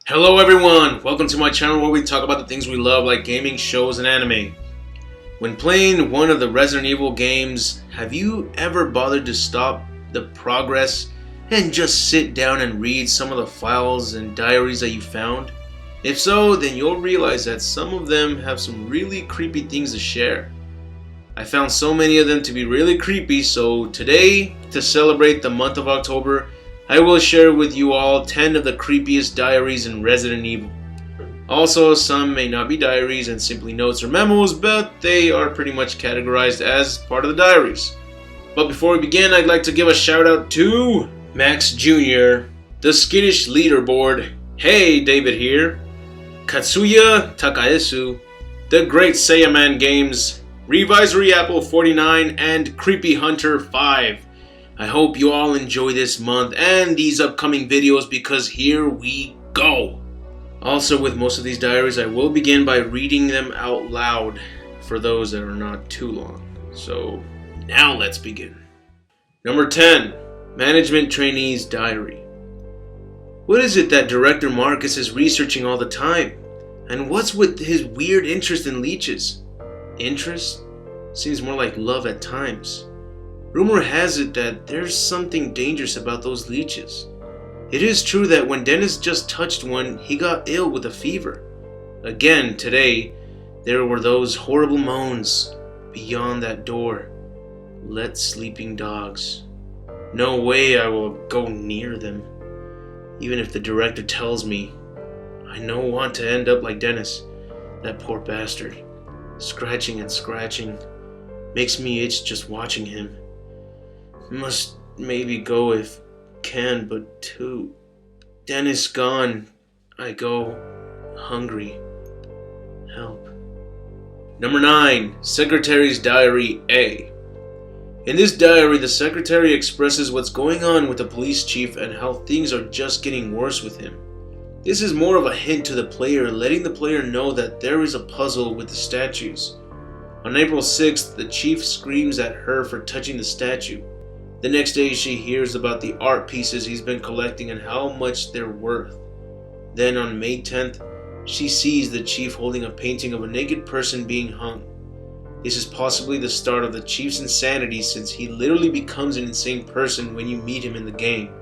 Hello everyone, welcome to my channel where we talk about the things we love like gaming, shows, and anime. When playing one of the Resident Evil games, have you ever bothered to stop the progress and just sit down and read some of the files and diaries that you found? If so, then you'll realize that some of them have some really creepy things to share. I found so many of them to be really creepy, so today, to celebrate the month of October, I will share with you all 10 of the creepiest diaries in Resident Evil. Also, some may not be diaries and simply notes or memos, but they are pretty much categorized as part of the diaries. But before we begin, I'd like to give a shout out to Max Jr., the Skittish Leaderboard, Hey David here, Katsuya Takaesu, The Great Saiyaman Games, Revisory Apple 49, and Creepy Hunter 5. I hope you all enjoy this month and these upcoming videos because here we go! Also, with most of these diaries, I will begin by reading them out loud for those that are not too long. So, now let's begin. Number 10. Management Trainee's Diary. What is it that Director Marcus is researching all the time? And what's with his weird interest in leeches? Interest? Seems more like love at times. Rumor has it that there's something dangerous about those leeches. It is true that when Dennis just touched one, he got ill with a fever. Again, today, there were those horrible moans beyond that door. Let sleeping dogs. No way I will go near them. Even if the director tells me, I don't want to end up like Dennis. That poor bastard. Scratching and scratching. Makes me itch just watching him. Must maybe go if can, but too. Dennis gone. I go hungry. Help. Number 9. Secretary's Diary A. In this diary, the secretary expresses what's going on with the police chief and how things are just getting worse with him. This is more of a hint to the player, letting the player know that there is a puzzle with the statues. On April 6th, the chief screams at her for touching the statue. The next day she hears about the art pieces he's been collecting and how much they're worth. Then on May 10th, she sees the chief holding a painting of a naked person being hung. This is possibly the start of the chief's insanity since he literally becomes an insane person when you meet him in the game.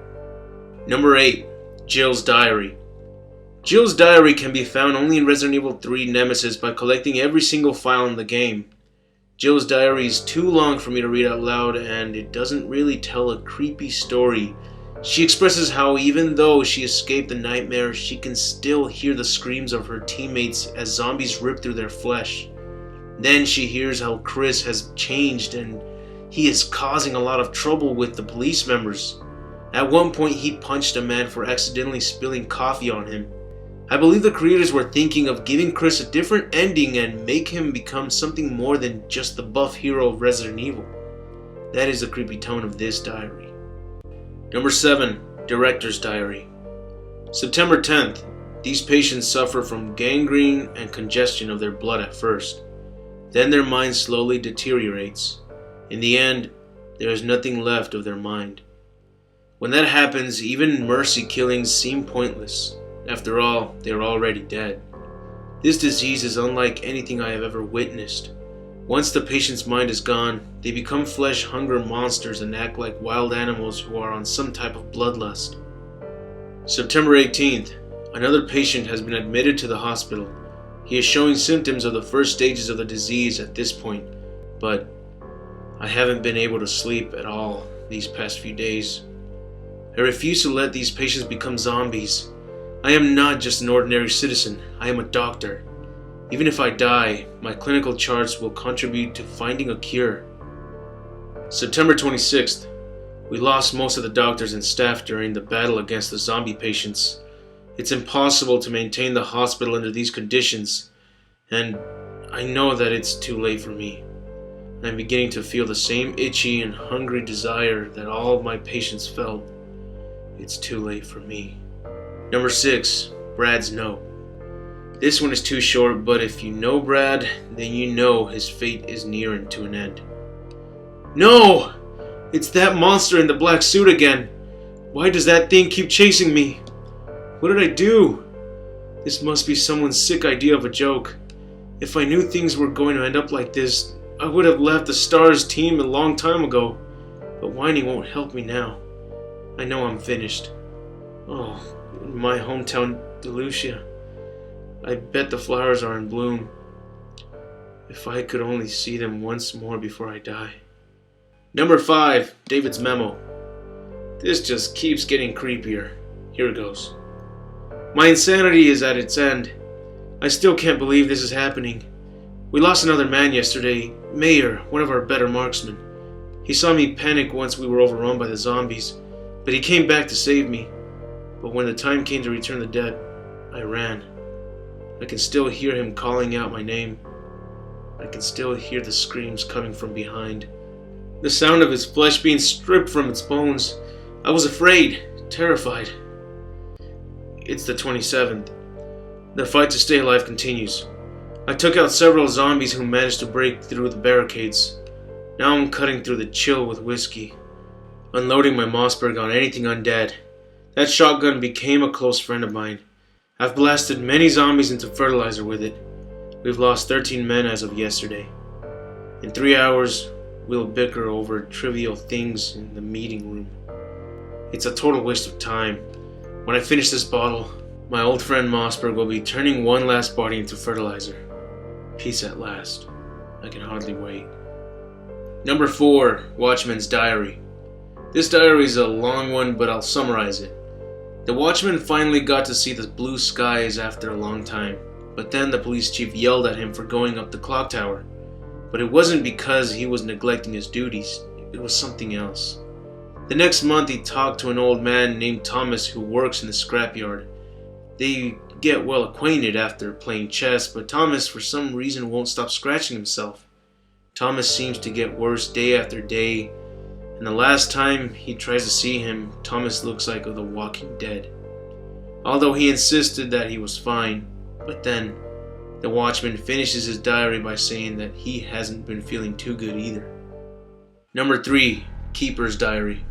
Number 8. Jill's Diary. Jill's Diary can be found only in Resident Evil 3 Nemesis by collecting every single file in the game. Jill's Diary is too long for me to read out loud and it doesn't really tell a creepy story. She expresses how even though she escaped the nightmare, she can still hear the screams of her teammates as zombies rip through their flesh. Then she hears how Chris has changed and he is causing a lot of trouble with the police members. At one point he punched a man for accidentally spilling coffee on him. I believe the creators were thinking of giving Chris a different ending and make him become something more than just the buff hero of Resident Evil. That is the creepy tone of this diary. Number 7. Director's Diary. September 10th. These patients suffer from gangrene and congestion of their blood at first. Then their mind slowly deteriorates. In the end, there is nothing left of their mind. When that happens, even mercy killings seem pointless. After all, they are already dead. This disease is unlike anything I have ever witnessed. Once the patient's mind is gone, they become flesh hunger monsters and act like wild animals who are on some type of bloodlust. September 18th. Another patient has been admitted to the hospital. He is showing symptoms of the first stages of the disease at this point, but I haven't been able to sleep at all these past few days. I refuse to let these patients become zombies. I am not just an ordinary citizen, I am a doctor. Even if I die, my clinical charts will contribute to finding a cure. September 26th. We lost most of the doctors and staff during the battle against the zombie patients. It's impossible to maintain the hospital under these conditions, and I know that it's too late for me. I'm beginning to feel the same itchy and hungry desire that all of my patients felt. It's too late for me. Number 6. Brad's Note. This one is too short, but if you know Brad, then you know his fate is nearing to an end. No! It's that monster in the black suit again. Why does that thing keep chasing me? What did I do? This must be someone's sick idea of a joke. If I knew things were going to end up like this, I would have left the STARS team a long time ago. But whining won't help me now. I know I'm finished. Oh, in my hometown, Delucia. I bet the flowers are in bloom. If I could only see them once more before I die. Number 5, David's memo. This just keeps getting creepier. Here it goes. My insanity is at its end. I still can't believe this is happening. We lost another man yesterday, Mayer, one of our better marksmen. He saw me panic once we were overrun by the zombies, but he came back to save me. But when the time came to return the dead, I ran. I can still hear him calling out my name. I can still hear the screams coming from behind. The sound of his flesh being stripped from its bones. I was afraid, terrified. It's the 27th. The fight to stay alive continues. I took out several zombies who managed to break through the barricades. Now I'm cutting through the chill with whiskey, unloading my Mossberg on anything undead. That shotgun became a close friend of mine. I've blasted many zombies into fertilizer with it. We've lost 13 men as of yesterday. In 3 hours, we'll bicker over trivial things in the meeting room. It's a total waste of time. When I finish this bottle, my old friend Mossberg will be turning one last body into fertilizer. Peace at last. I can hardly wait. Number 4, Watchmen's Diary. This diary is a long one, but I'll summarize it. The Watchman finally got to see the blue skies after a long time, but then the police chief yelled at him for going up the clock tower. But it wasn't because he was neglecting his duties, it was something else. The next month he talked to an old man named Thomas who works in the scrapyard. They get well acquainted after playing chess, but Thomas for some reason won't stop scratching himself. Thomas seems to get worse day after day, and the last time he tries to see him, Thomas looks like The Walking Dead. Although he insisted that he was fine, but then the Watchman finishes his diary by saying that he hasn't been feeling too good either. Number 3, Keeper's Diary.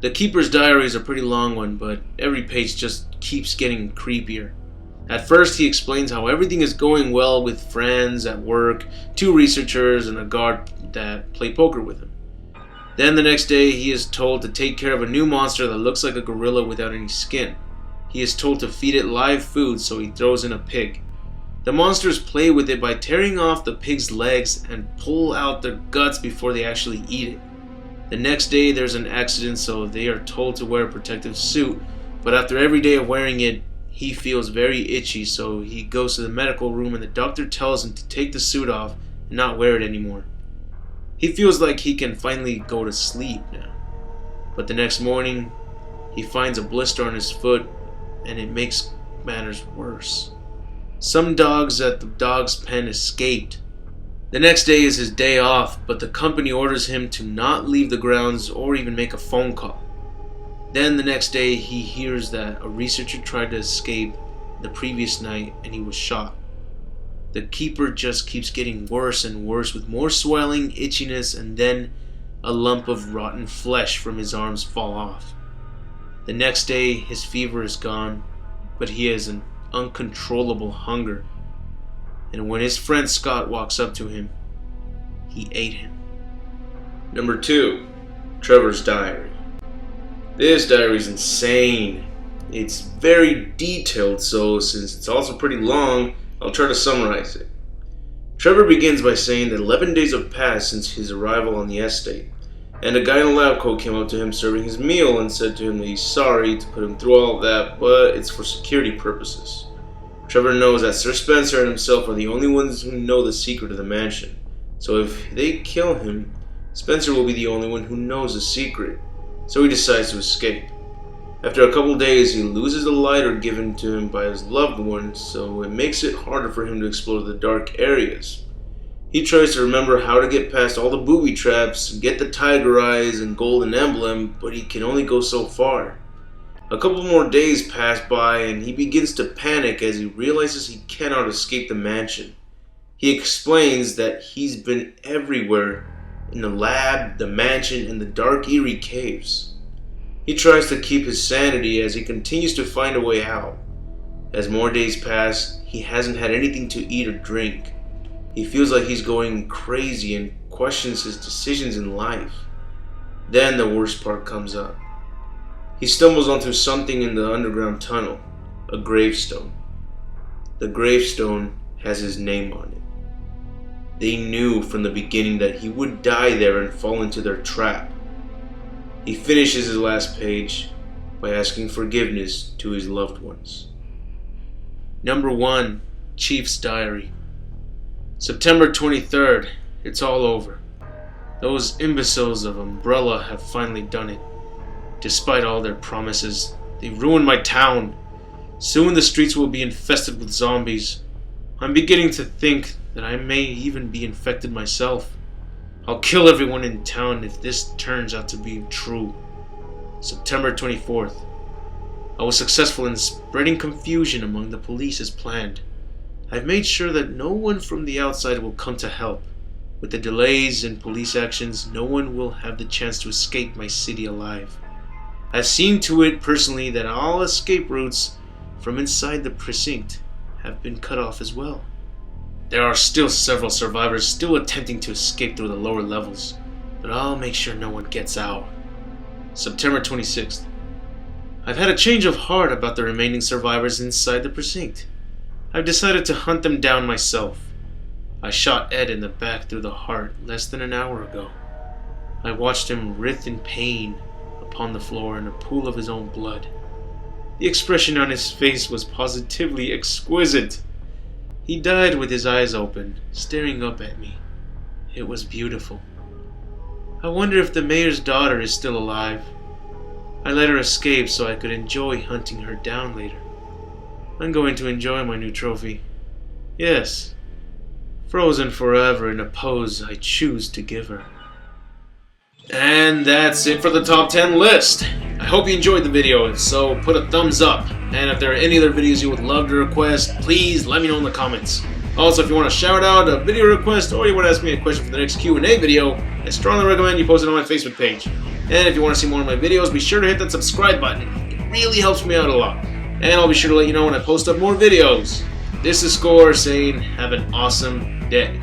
The Keeper's Diary is a pretty long one, but every page just keeps getting creepier. At first he explains how everything is going well with friends at work, 2 researchers, and a guard that play poker with him. Then the next day he is told to take care of a new monster that looks like a gorilla without any skin. He is told to feed it live food, so he throws in a pig. The monsters play with it by tearing off the pig's legs and pull out their guts before they actually eat it. The next day there's an accident, so they are told to wear a protective suit, but after every day of wearing it, he feels very itchy, so he goes to the medical room and the doctor tells him to take the suit off and not wear it anymore. He feels like he can finally go to sleep now. But the next morning, he finds a blister on his foot and it makes matters worse. Some dogs at the dog's pen escaped. The next day is his day off, but the company orders him to not leave the grounds or even make a phone call. Then the next day he hears that a researcher tried to escape the previous night and he was shot. The keeper just keeps getting worse and worse with more swelling, itchiness, and then a lump of rotten flesh from his arms fall off. The next day his fever is gone, but he has an uncontrollable hunger. And when his friend Scott walks up to him, he ate him. Number 2, Trevor's Diary. This diary is insane. It's very detailed, so since it's also pretty long, I'll try to summarize it. Trevor begins by saying that 11 days have passed since his arrival on the estate, and a guy in a lab coat came up to him serving his meal and said to him that he's sorry to put him through all of that, but it's for security purposes. Trevor knows that Sir Spencer and himself are the only ones who know the secret of the mansion, so if they kill him, Spencer will be the only one who knows the secret, so he decides to escape. After a couple days, he loses the lighter given to him by his loved one, so it makes it harder for him to explore the dark areas. He tries to remember how to get past all the booby traps, get the tiger eyes and golden emblem, but he can only go so far. A couple more days pass by and he begins to panic as he realizes he cannot escape the mansion. He explains that he's been everywhere, in the lab, the mansion, and the dark eerie caves. He tries to keep his sanity as he continues to find a way out. As more days pass, he hasn't had anything to eat or drink. He feels like he's going crazy and questions his decisions in life. Then the worst part comes up. He stumbles onto something in the underground tunnel, a gravestone. The gravestone has his name on it. They knew from the beginning that he would die there and fall into their trap. He finishes his last page by asking forgiveness to his loved ones. Number 1, Chief's Diary. September 23rd, it's all over. Those imbeciles of Umbrella have finally done it. Despite all their promises, they ruined my town. Soon the streets will be infested with zombies. I'm beginning to think that I may even be infected myself. I'll kill everyone in town if this turns out to be true. September 24th. I was successful in spreading confusion among the police as planned. I've made sure that no one from the outside will come to help. With the delays in police actions, no one will have the chance to escape my city alive. I've seen to it personally that all escape routes from inside the precinct have been cut off as well. There are still several survivors still attempting to escape through the lower levels, but I'll make sure no one gets out. September 26th. I've had a change of heart about the remaining survivors inside the precinct. I've decided to hunt them down myself. I shot Ed in the back through the heart less than an hour ago. I watched him writhe in pain upon the floor in a pool of his own blood. The expression on his face was positively exquisite. He died with his eyes open, staring up at me. It was beautiful. I wonder if the mayor's daughter is still alive. I let her escape so I could enjoy hunting her down later. I'm going to enjoy my new trophy. Yes, frozen forever in a pose I choose to give her. And that's it for the top 10 list. I hope you enjoyed the video. If so, put a thumbs up. And if there are any other videos you would love to request, please let me know in the comments. Also, if you want a shout out, a video request, or you want to ask me a question for the next Q&A video, I strongly recommend you post it on my Facebook page. And if you want to see more of my videos, be sure to hit that subscribe button. It really helps me out a lot. And I'll be sure to let you know when I post up more videos. This is Score saying, have an awesome day.